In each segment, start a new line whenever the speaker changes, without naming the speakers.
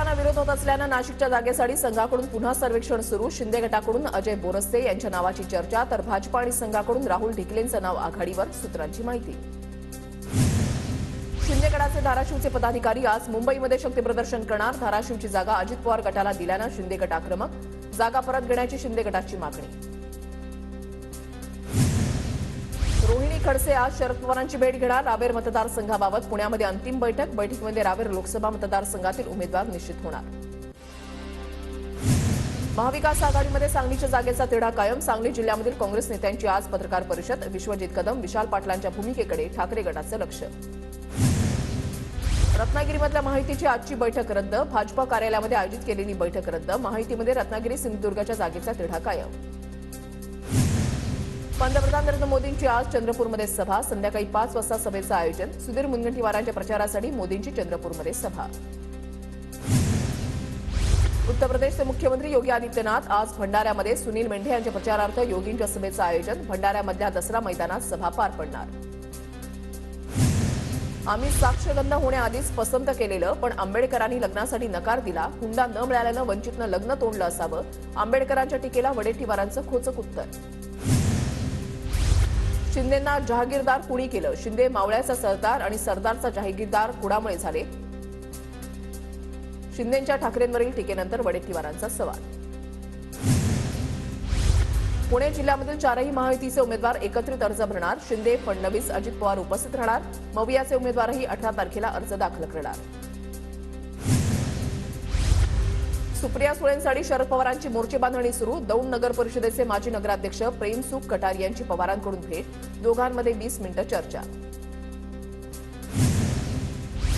गटांना विरोध होत असल्यानं नाशिकच्या जागेसाठी संघाकडून पुन्हा सर्वेक्षण सुरू. शिंदे गटाकडून अजय बोरस्ते यांच्या नावाची चर्चा, तर भाजपा आणि संघाकडून राहुल ढिकलेंचं नाव आघाडीवर. सूत्रांची माहिती. शिंदे गटाचे धाराशिवचे पदाधिकारी आज मुंबईमध्ये शक्तीप्रदर्शन करणार. धाराशिवची जागा अजित पवार गटाला दिल्यानं शिंदे गट आक्रमक. जागा परत घेण्याची शिंदे गटाची मागणी. रोहिणी खडसे आज शरद पवारांची भेट घेणार. रावेर मतदारसंघाबाबत पुण्यामध्ये अंतिम बैठक. बैठकीमध्ये रावेर लोकसभा मतदारसंघातील उमेदवार निश्चित होणार. महाविकास आघाडीमध्ये सांगलीच्या जागेचा तिढा कायम. सांगली जिल्ह्यामधील काँग्रेस नेत्यांची आज पत्रकार परिषद. विश्वजित कदम, विशाल पाटलांच्या भूमिकेकडे ठाकरे गटाचं लक्ष. रत्नागिरीमधल्या माहितीची आजची बैठक रद्द. भाजपा कार्यालयामध्ये आयोजित केलेली बैठक रद्द. माहितीमध्ये रत्नागिरी सिंधुदुर्गच्या जागेचा तिढा कायम. पंतप्रधान नरेंद्र मोदींची आज चंद्रपूरमध्ये सभा. संध्याकाळी 5 वाजता सभेचं आयोजन. सुधीर मुनगंटीवारांच्या प्रचारासाठी मोदींची चंद्रपूरमध्ये सभा. उत्तर प्रदेशचे मुख्यमंत्री योगी आदित्यनाथ आज भंडाऱ्यामध्ये सुनील मेंढे यांच्या प्रचारार्थ योगींच्या सभेचं आयोजन. भंडाऱ्यामधल्या दसरा मैदानात सभा पार पडणार. आम्ही साक्षगंध होण्याआधीच पसंत केलेलं, पण आंबेडकरांनी लग्नासाठी नकार दिला. हुंडा न मिळाल्यानं वंचितनं लग्न तोडलं असावं. आंबेडकरांच्या टीकेला वडेट्टीवारांचं खोचक उत्तर. शिंदेंना जहागीरदार कुणी केलं? शिंदे मावळ्याचा सरदार आणि सरदारचा जहागीरदार कुणामुळे झाले? शिंदेंच्या ठाकरेंवरील टीकेनंतर वडेट्टीवारांचा सवाल. पुणे जिल्ह्यामधील 4ही महायुतीचे उमेदवार एकत्रित अर्ज भरणार. शिंदे, फडणवीस, अजित पवार उपस्थित राहणार. मवियाचे उमेदवारही 18 तारखेला अर्ज दाखल करणार. सुप्रिया सुळेंसाठी शरद पवारांची मोर्चे बांधणी सुरू. दौंड नगर परिषदेचे माजी नगराध्यक्ष प्रेमसुख कटारी यांची पवारांकडून भेट. दोघांमध्ये 20 मिनिटं चर्चा.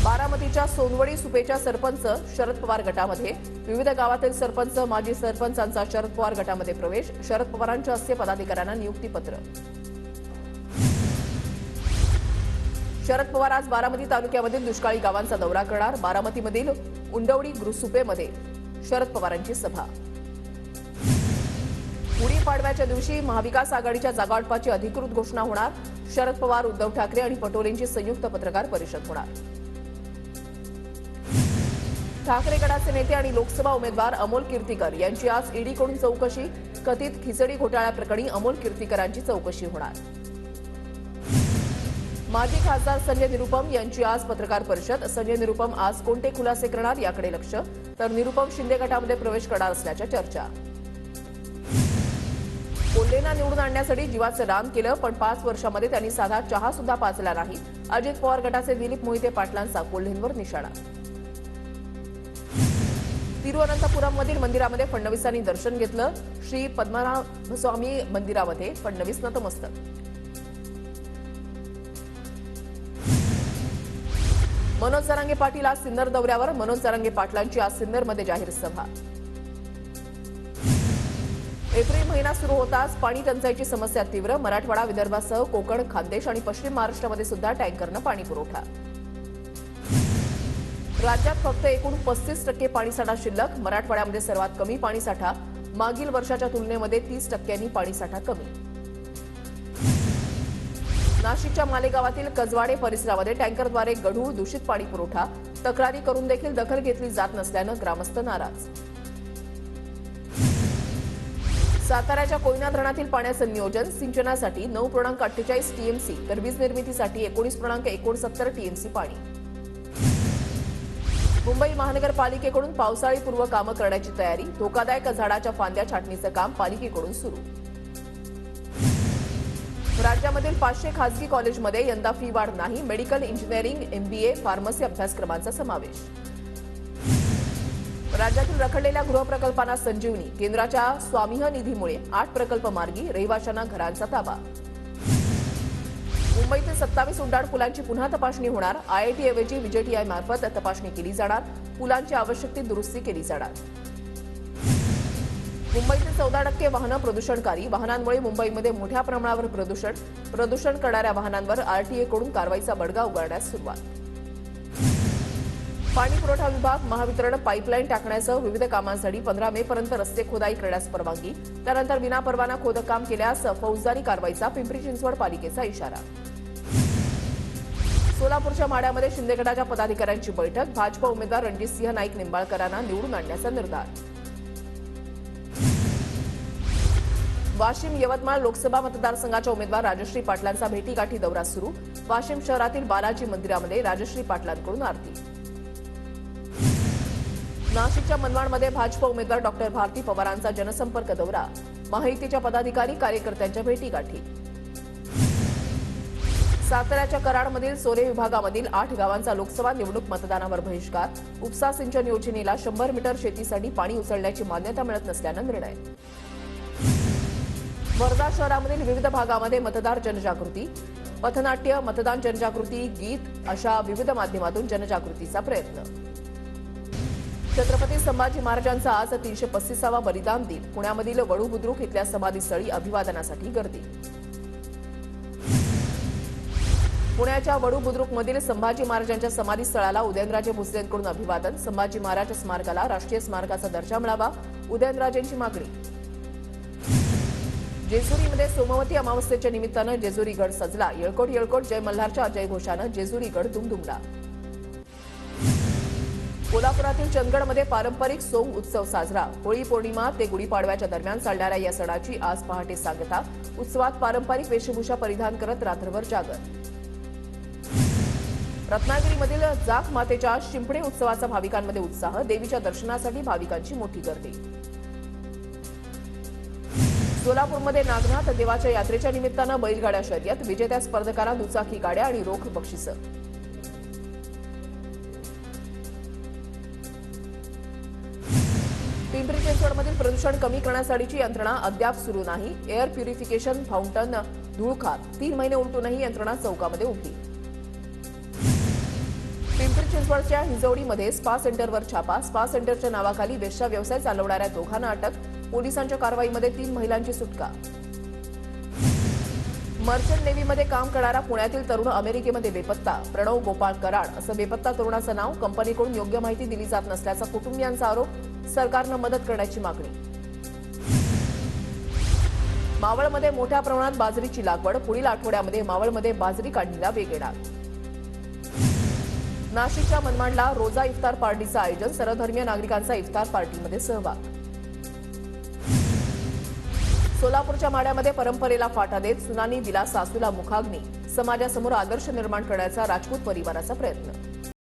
बारामतीच्या सोनवडी सुपेच्या सरपंच शरद पवार गटामध्ये. विविध गावातील सरपंच, माजी सरपंचांचा शरद पवार गटामध्ये प्रवेश. शरद पवारांच्या हस्ते पदाधिकाऱ्यांना नियुक्तीपत्र. शरद पवार आज बारामती तालुक्यामधील दुष्काळी गावांचा दौरा करणार. बारामतीमधील उंडवडी सुपेमध्ये शरद पवारांची सभा. गुढीपाडव्याच्या दिवशी महाविकास आघाडीच्या जागावाटपाची अधिकृत घोषणा होणार. शरद पवार, उद्धव ठाकरे आणि पटोलेंची संयुक्त पत्रकार परिषद होणार. ठाकरे गटाचे नेते आणि लोकसभा उमेदवार अमोल कीर्तीकर यांची आज ईडीकडून चौकशी. कथित खिचडी घोटाळ्याप्रकरणी अमोल कीर्तीकरांची चौकशी होणार. माजी खासदार संजय निरुपम यांची आज पत्रकार परिषद. संजय निरुपम आज कोणते खुलासे करणार याकडे लक्ष. तर निरुपम शिंदे गटामध्ये प्रवेश करणार असल्याच्या चर्चा. कोल्हेंना निवडून आणण्यासाठी जीवाचं रान केलं, पण 5 वर्षांमध्ये त्यांनी साधा चहा सुद्धा पाजला नाही. अजित पवार गटाचे दिलीप मोहिते पाटलांचा कोल्हेंवर निशाणा. तिरुअनंतपुरममधील मंदिरामध्ये फडणवीसांनी दर्शन घेतलं. श्री पद्मनाभस्वामी मंदिरामध्ये फडणवीस नतमस्तक. मनोज जरांगे पाटील आज सिन्नर दौऱ्यावर. मनोज जरांगे पाटलांची आज सिन्नरमध्ये जाहीर सभा. एप्रिल महिना सुरू होताच पाणी टंचाईची समस्या तीव्र. मराठवाडा, विदर्भासह कोकण, खानदेश आणि पश्चिम महाराष्ट्रामध्ये सुद्धा टँकरनं पाणी पुरवठा. राज्यात फक्त एकूण 35% पाणीसाठा शिल्लक. मराठवाड्यामध्ये सर्वात कमी पाणीसाठा. मागील वर्षाच्या तुलनेमध्ये 30% पाणीसाठा कमी. नाशिकच्या मालेगावातील कजवाडे परिसरामध्ये टँकरद्वारे गढूळ दूषित पाणी पुरवठा. तक्रारी करून देखील दखल घेतली जात नसल्यानं ग्रामस्थ नाराज. साताऱ्याच्या कोयना धरणातील पाण्याचं नियोजन. सिंचनासाठी 9.48 टीएमसी तर वीज निर्मितीसाठी 19.69 टीएमसी पाणी. मुंबई महानगरपालिकेकडून पावसाळीपूर्व कामं करण्याची तयारी. धोकादायक झाडाच्या फांद्या छाटणीचं काम पालिकेकडून सुरू. राज्यामधील 500 खासगी कॉलेजमध्ये यंदा फी वाढ नाही. मेडिकल, इंजिनिअरिंग, MBA, फार्मसी अभ्यासक्रमांचा समावेश. राज्यातील रखडलेल्या गृहप्रकल्पांना संजीवनी. केंद्राच्या स्वामिह निधीमुळे 8 प्रकल्प मार्गी. रहिवाशांना घरांचा ताबा. मुंबईतील 27 उड्डाण पुलांची पुन्हा तपासणी होणार. IIT ऐवजी VJTI मार्फत तपासणी केली जाणार. पुलांची आवश्यक ती दुरुस्ती केली जाणार. मुंबईतील 14% वाहनं प्रदूषणकारी. वाहनांमुळे मुंबईमध्ये मोठ्या प्रमाणावर प्रदूषण करणाऱ्या वाहनांवर RTA कडून कारवाईचा बडगा उगारण्यास सुरुवात. पाणी पुरवठा विभाग, महावितरण पाईपलाईन टाकण्यासह विविध कामांसाठी 15 मे पर्यंत रस्ते खोदाई करण्यास परवानगी. त्यानंतर विनापरवाना खोदकाम केल्यास फौजदारी कारवाईचा पिंपरी चिंचवड पालिकेचा इशारा. सोलापूरच्या माढ्यामध्ये शिंदे गटाच्या पदाधिकाऱ्यांची बैठक. भाजप उमेदवार रणजितसिंह नाईक निंबाळकरांना निवडून आणण्याचा निर्धार. वाशिम यवतमाळ लोकसभा मतदारसंघाच्या उमेदवार राजश्री पाटलांचा भेटीगाठी दौरा सुरू. वाशिम शहरातील बालाजी मंदिरामध्ये राजश्री पाटलांकडून आरती. नाशिकच्या मनमाडमध्ये भाजप उमेदवार डॉक्टर भारती पवारांचा जनसंपर्क दौरा. महायुतीच्या पदाधिकारी कार्यकर्त्यांच्या भेटीगाठी. साताऱ्याच्या कराडमधील सोले विभागामधील 8 गावांचा लोकसभा निवडणूक मतदानावर बहिष्कार. उपसा सिंचन योजनेला 100 मीटर शेतीसाठी पाणी उचलण्याची मान्यता मिळत नसल्यानं निर्णय. वर्धा शहरामधील विविध भागामध्ये मतदार जनजागृती. पथनाट्य, मतदान जनजागृती, गीत अशा विविध माध्यमातून जनजागृतीचा प्रयत्न. छत्रपती संभाजी महाराजांचा आज 335वा बलिदान दिन. पुण्यामधील वडू बुद्रुक इथल्या समाधीस्थळी अभिवादनासाठी गर्दी. पुण्याच्या वडू बुद्रुकमधील संभाजी महाराजांच्या समाधीस्थळाला उदयनराजे भोसलेंकडून अभिवादन. संभाजी महाराज स्मारकाला राष्ट्रीय स्मारकाचा दर्जा मिळावा, उदयनराजेंची मागणी. जेजुरीमध्ये सोमवती अमावस्येच्या निमित्तानं जेजुरी गड सजला. येळकोट येळकोट जय मल्हारच्या अजय घोषानं जेजुरी गड दुमदुमला. कोल्हापुरातील चंदगडमध्ये पारंपरिक सोंग उत्सव साजरा. होळी पौर्णिमा ते गुढीपाडव्याच्या दरम्यान चालणाऱ्या या सणाची आज पहाटे सांगता. उत्सवात पारंपरिक वेशभूषा परिधान करत रात्रभर जागर. रत्नागिरीमधील जाख मातेच्या शिंपणे उत्सवाचा भाविकांमध्ये उत्साह. देवीच्या दर्शनासाठी भाविकांची मोठी गर्दी. सोलापूरमध्ये नागनाथ देवाच्या यात्रेच्या निमित्तानं बैलगाड्या शर्यत. विजेत्या स्पर्धकांना दुचाकी गाड्या आणि रोख बक्षिसं. पिंपरी चिंचवडमधील प्रदूषण कमी करण्यासाठीची यंत्रणा अद्याप सुरू नाही. एअर प्युरिफिकेशन फाउंटन धुळखात 3 महिने उलटूनही यंत्रणा चौकामध्ये उभी. पिंपरी चिंचवडच्या हिंजवडीमध्ये स्पा सेंटरवर छापा. स्पा सेंटरच्या नावाखाली वेश्या व्यवसाय चालवणाऱ्या दोघांना अटक. पोलिसांच्या कारवाईमध्ये 3 महिलांची सुटका. मर्चंट नेव्हीमध्ये काम करणारा पुण्यातील तरुण अमेरिकेमध्ये बेपत्ता. प्रणव गोपाळ कराड असं बेपत्ता तरुणाचं नाव. कंपनीकडून योग्य माहिती दिली जात नसल्याचा कुटुंबियांचा आरोप. सरकारनं मदत करण्याची मागणी. मावळमध्ये मोठ्या प्रमाणात बाजरीची लागवड. पुढील आठवड्यामध्ये मावळमध्ये बाजरी काढणीला वेग येणार. नाशिकच्या मनमाडला रोजा इफ्तार पार्टीचं आयोजन. सर्वधर्मीय नागरिकांचा इफ्तार पार्टीमध्ये सहभाग. सोलापूरच्या माढ्यामध्ये परंपरेला फाटा देत सुनांनी दिला सासूला मुखाग्नी. समाजासमोर आदर्श निर्माण करण्याचा राजपूत परिवाराचा प्रयत्न.